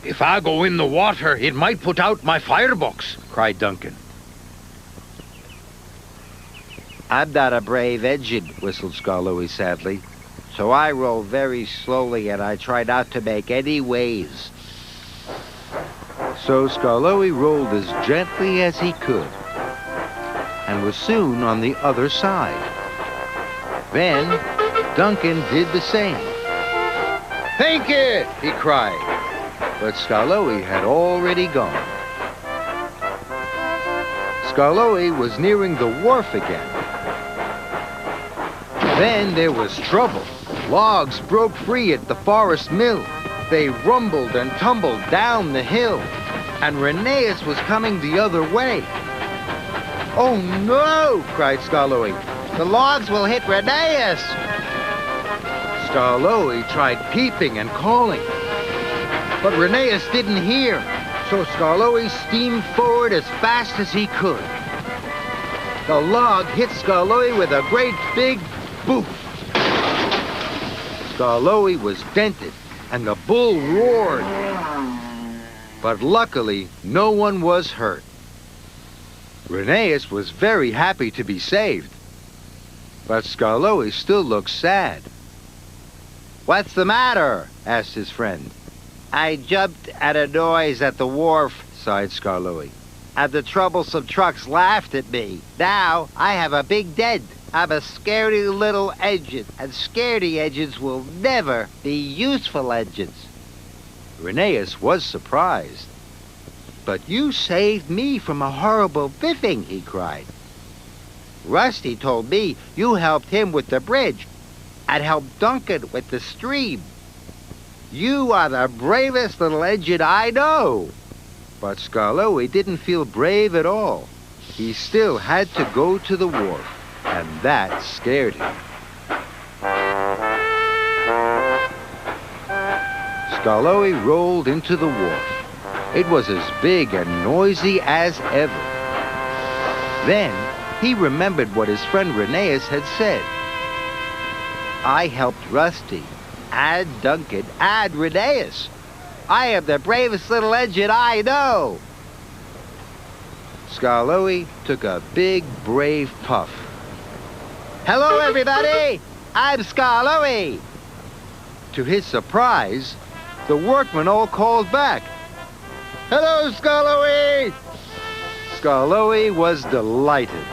If I go in the water, it might put out my firebox, cried Duncan. I'm not a brave engine, whistled Skarloey sadly. So I roll very slowly and I try not to make any waves. So Skarloey rolled as gently as he could and was soon on the other side. Then Duncan did the same. "Think it!" he cried. But Skarloey had already gone. Skarloey was nearing the wharf again. Then there was trouble. Logs broke free at the forest mill. They rumbled and tumbled down the hill, and Rheneas was coming the other way. "Oh no!" cried Skarloey. "The logs will hit Rheneas!" Skarloey tried peeping and calling, but Rheneas didn't hear, so Skarloey steamed forward as fast as he could. The log hit Skarloey with a great big boof. Skarloey was dented, and the bull roared. But luckily, no one was hurt. Rheneas was very happy to be saved, but Skarloey still looked sad. "What's the matter?" asked his friend. "I jumped at a noise at the wharf," sighed Skarloey, "and the troublesome trucks laughed at me. Now I have a big dent. I'm a scaredy little engine, and scaredy engines will never be useful engines." Rheneas was surprised. "But you saved me from a horrible biffing," he cried. "Rusty told me you helped him with the bridge and helped Duncan with the stream. You are the bravest little engine I know." But Skarloey didn't feel brave at all. He still had to go to the wharf, and that scared him. Skarloey rolled into the wharf. It was as big and noisy as ever. Then he remembered what his friend Rheneas had said. "I helped Rusty, and Duncan, and Rheneas. I am the bravest little engine I know." Skarloey took a big, brave puff. "Hello, everybody! I'm Skarloey!" To his surprise, the workmen all called back, "Hello, Skarloey!" Skarloey was delighted.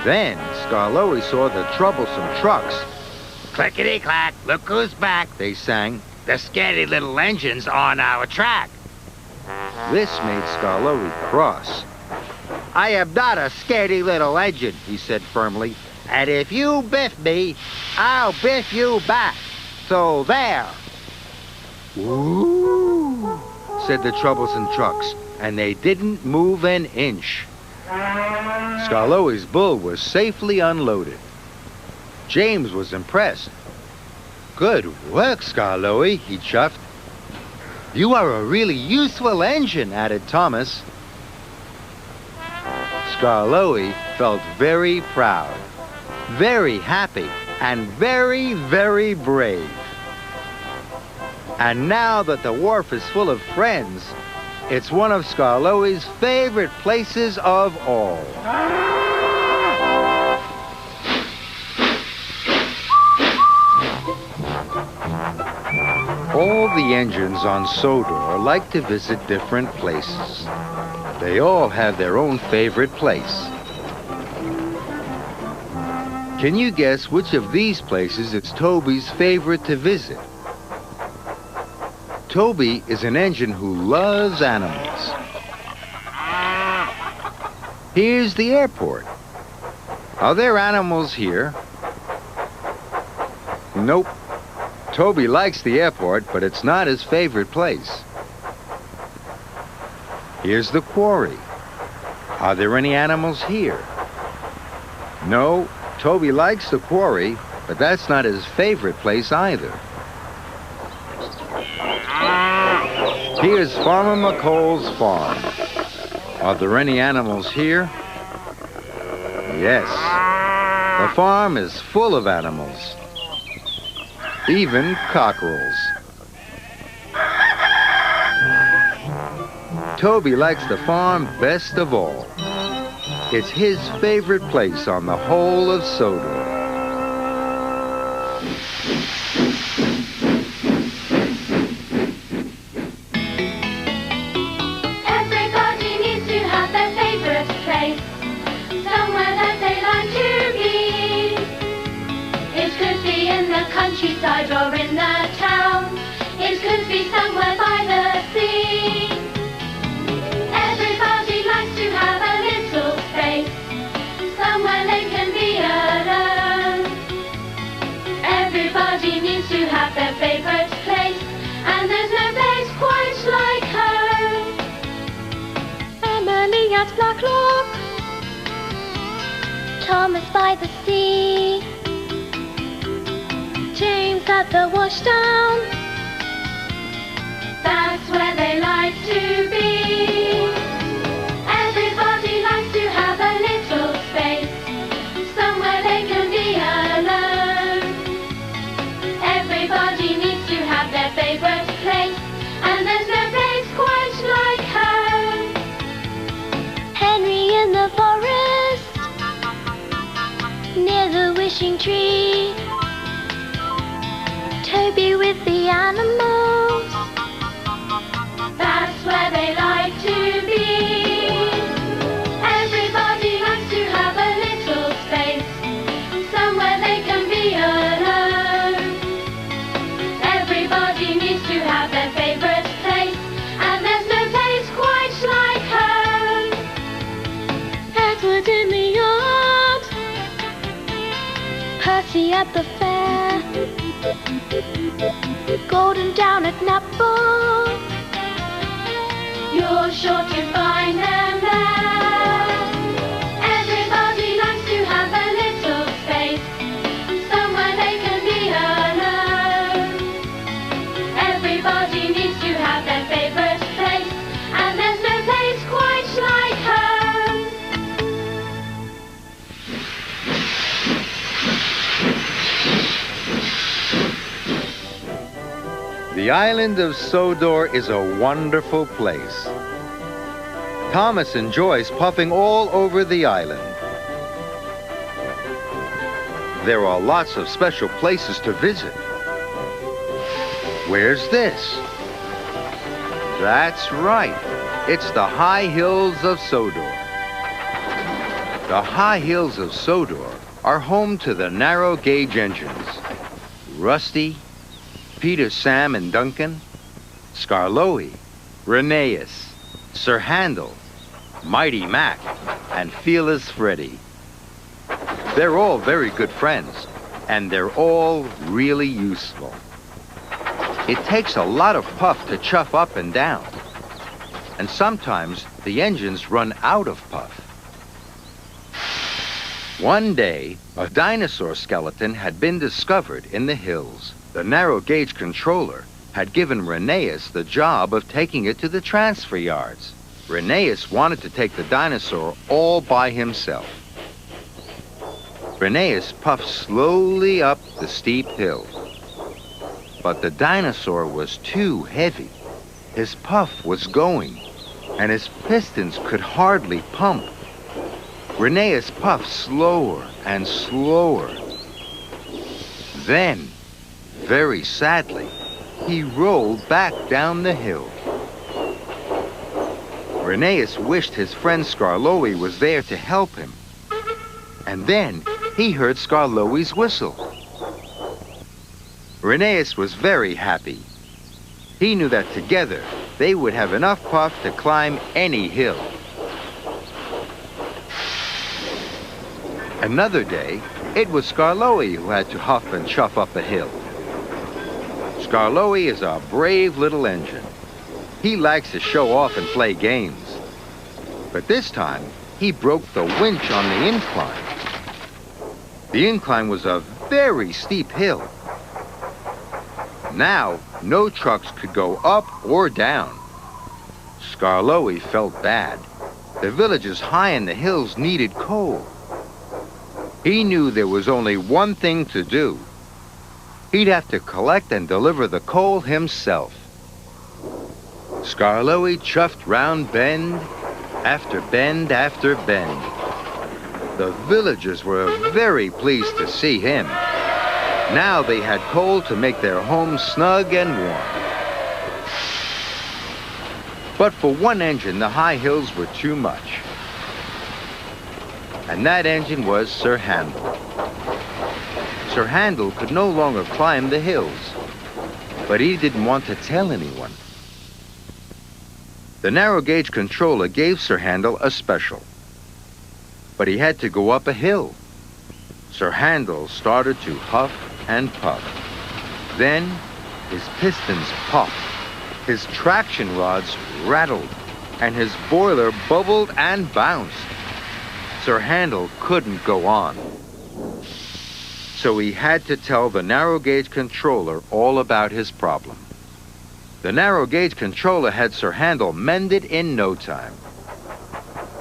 Then Skarloey saw the troublesome trucks. "Clickety-clack, look who's back," they sang. "The scaredy little engine's on our track." This made Skarloey cross. "I am not a scaredy little engine," he said firmly. "And if you biff me, I'll biff you back. So there." "Ooh," said the troublesome trucks, and they didn't move an inch. Skarloey's bull was safely unloaded. James was impressed. "Good work, Skarloey," he chuffed. "You are a really useful engine," added Thomas. Skarloey felt very proud, very happy, and very, very brave. And now that the wharf is full of friends, it's one of Skarloey's favorite places of all. All the engines on Sodor like to visit different places. They all have their own favorite place. Can you guess which of these places is Toby's favorite to visit? Toby is an engine who loves animals. Here's the airport. Are there animals here? Nope. Toby likes the airport, but it's not his favorite place. Here's the quarry. Are there any animals here? No, Toby likes the quarry, but that's not his favorite place either. Here's Farmer McColl's farm. Are there any animals here? Yes. The farm is full of animals. Even cockerels. Toby likes the farm best of all. It's his favorite place on the whole of Sodor. Everybody needs to have their favorite place, somewhere that they like to be. It could be in the countryside or in the town. It could be somewhere by the sea. Everybody likes to have a little space, somewhere they can be alone. Everybody needs to have their favorite place, and there's no place quite like home. Emily at Blacklock, Thomas by the sea, James at the washdown. That's where they like to be. Everybody likes to have a little space, somewhere they can be alone. Everybody needs to have their favorite place, and there's no place quite like home. Henry in the forest, near the wishing tree. Toby with the animals, that's where they like to be. Everybody likes to have a little space, somewhere they can be alone. Everybody needs to have their favorite place, and there's no place quite like home. Edward in the yard, Percy at the fair, Gordon down at netball. You're sure to find them there. Everybody likes to have a little space, somewhere they can be alone. Everybody needs to have their favorite place, and there's no place quite like home. The island of Sodor is a wonderful place. Thomas enjoys puffing all over the island. There are lots of special places to visit. Where's this? That's right. It's the high hills of Sodor. The high hills of Sodor are home to the narrow gauge engines. Rusty, Peter, Sam, and Duncan, Skarloey, Rheneas, Sir Handel, Mighty Mac, and Fearless Freddy. They're all very good friends, and they're all really useful. It takes a lot of puff to chuff up and down, and sometimes the engines run out of puff. One day, a dinosaur skeleton had been discovered in the hills. The narrow gauge controller had given Rheneas the job of taking it to the transfer yards. Rheneas wanted to take the dinosaur all by himself. Rheneas puffed slowly up the steep hill. But the dinosaur was too heavy. His puff was going, and his pistons could hardly pump. Rheneas puffed slower and slower. Then, very sadly, he rolled back down the hill. Rheneas wished his friend Skarloey was there to help him. And then he heard Skarloey's whistle. Rheneas was very happy. He knew that together they would have enough puff to climb any hill. Another day, it was Skarloey who had to huff and chuff up a hill. Skarloey is a brave little engine. He likes to show off and play games. But this time, he broke the winch on the incline. The incline was a very steep hill. Now, no trucks could go up or down. Skarloey felt bad. The villages high in the hills needed coal. He knew there was only one thing to do. He'd have to collect and deliver the coal himself. Skarloey chuffed round bend after bend after bend. The villagers were very pleased to see him. Now they had coal to make their homes snug and warm. But for one engine, the high hills were too much. And that engine was Sir Handel. Sir Handel could no longer climb the hills, but he didn't want to tell anyone. The narrow gauge controller gave Sir Handel a special, but he had to go up a hill. Sir Handel started to huff and puff. Then his pistons popped, his traction rods rattled, and his boiler bubbled and bounced. Sir Handel couldn't go on. So he had to tell the narrow gauge controller all about his problem. The narrow gauge controller had Sir Handel mended in no time.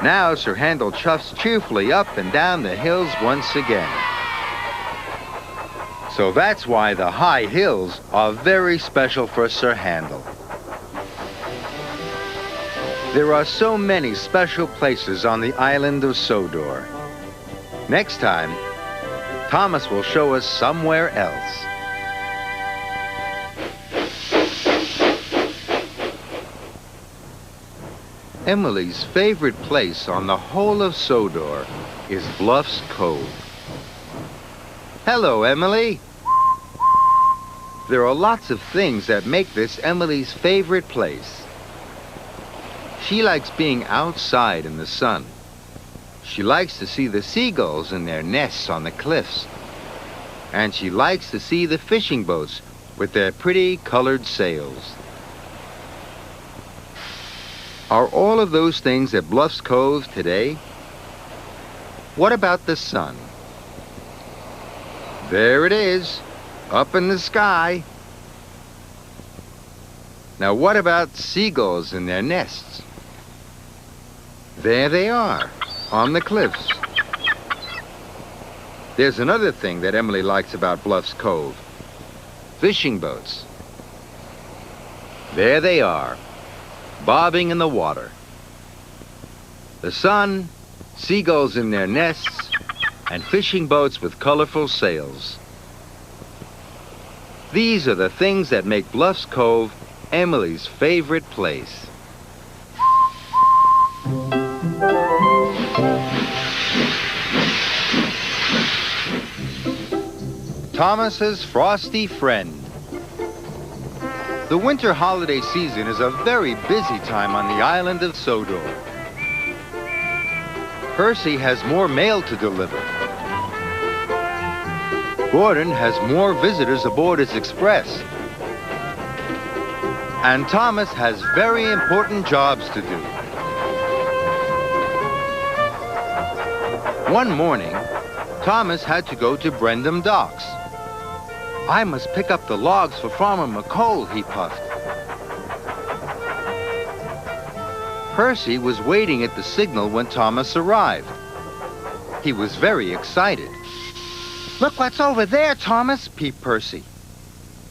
Now Sir Handel chuffs cheerfully up and down the hills once again. So that's why the high hills are very special for Sir Handel. There are so many special places on the island of Sodor. Next time, Thomas will show us somewhere else. Emily's favorite place on the whole of Sodor is Bluffs Cove. Hello, Emily. There are lots of things that make this Emily's favorite place. She likes being outside in the sun. She likes to see the seagulls in their nests on the cliffs. And she likes to see the fishing boats with their pretty colored sails. Are all of those things at Bluffs Cove today? What about the sun? There it is, up in the sky. Now what about seagulls in their nests? There they are, on the cliffs. There's another thing that Emily likes about Bluffs Cove. Fishing boats. There they are, bobbing in the water. The sun, seagulls in their nests, and fishing boats with colorful sails. These are the things that make Bluffs Cove Emily's favorite place. Thomas's frosty friend. The winter holiday season is a very busy time on the island of Sodor. Percy has more mail to deliver. Gordon has more visitors aboard his express. And Thomas has very important jobs to do. One morning, Thomas had to go to Brendam Docks. I must pick up the logs for Farmer McCole, he puffed. Percy was waiting at the signal when Thomas arrived. He was very excited. Look what's over there, Thomas, peeped Percy.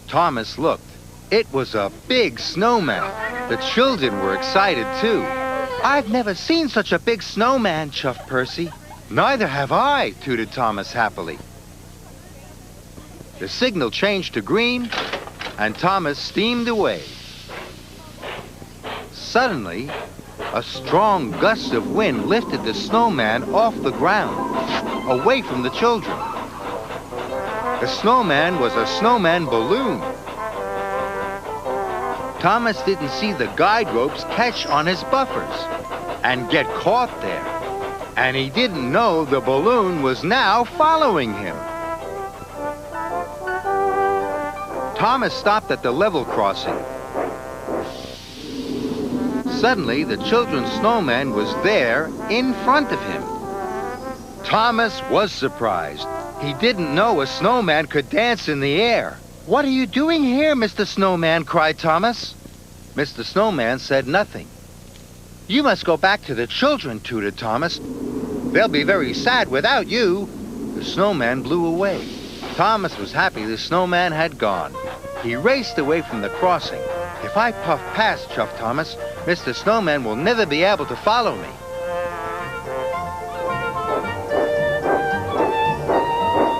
Thomas looked. It was a big snowman. The children were excited, too. I've never seen such a big snowman, chuffed Percy. Neither have I, tooted Thomas happily. The signal changed to green, and Thomas steamed away. Suddenly, a strong gust of wind lifted the snowman off the ground, away from the children. The snowman was a snowman balloon. Thomas didn't see the guide ropes catch on his buffers and get caught there. And he didn't know the balloon was now following him. Thomas stopped at the level crossing. Suddenly, the children's snowman was there in front of him. Thomas was surprised. He didn't know a snowman could dance in the air. What are you doing here, Mr. Snowman? Cried Thomas. Mr. Snowman said nothing. You must go back to the children, tooted Thomas. They'll be very sad without you. The snowman blew away. Thomas was happy the snowman had gone. He raced away from the crossing, If I puff past Chuff Thomas, Mr. Snowman will never be able to follow me.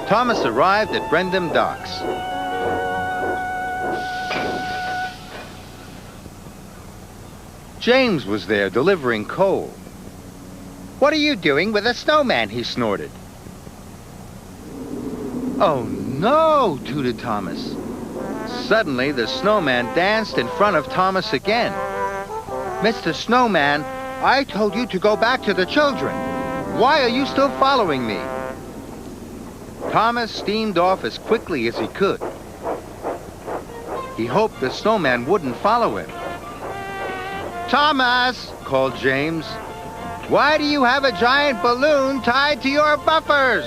Thomas arrived at Brendam Docks. James was there delivering coal. "What are you doing with a snowman?" he snorted. "Oh no," tooted Thomas. Suddenly, the snowman danced in front of Thomas again. "Mr. Snowman, I told you to go back to the children. Why are you still following me?" Thomas steamed off as quickly as he could. He hoped the snowman wouldn't follow him. "Thomas," called James, "why do you have a giant balloon tied to your buffers?"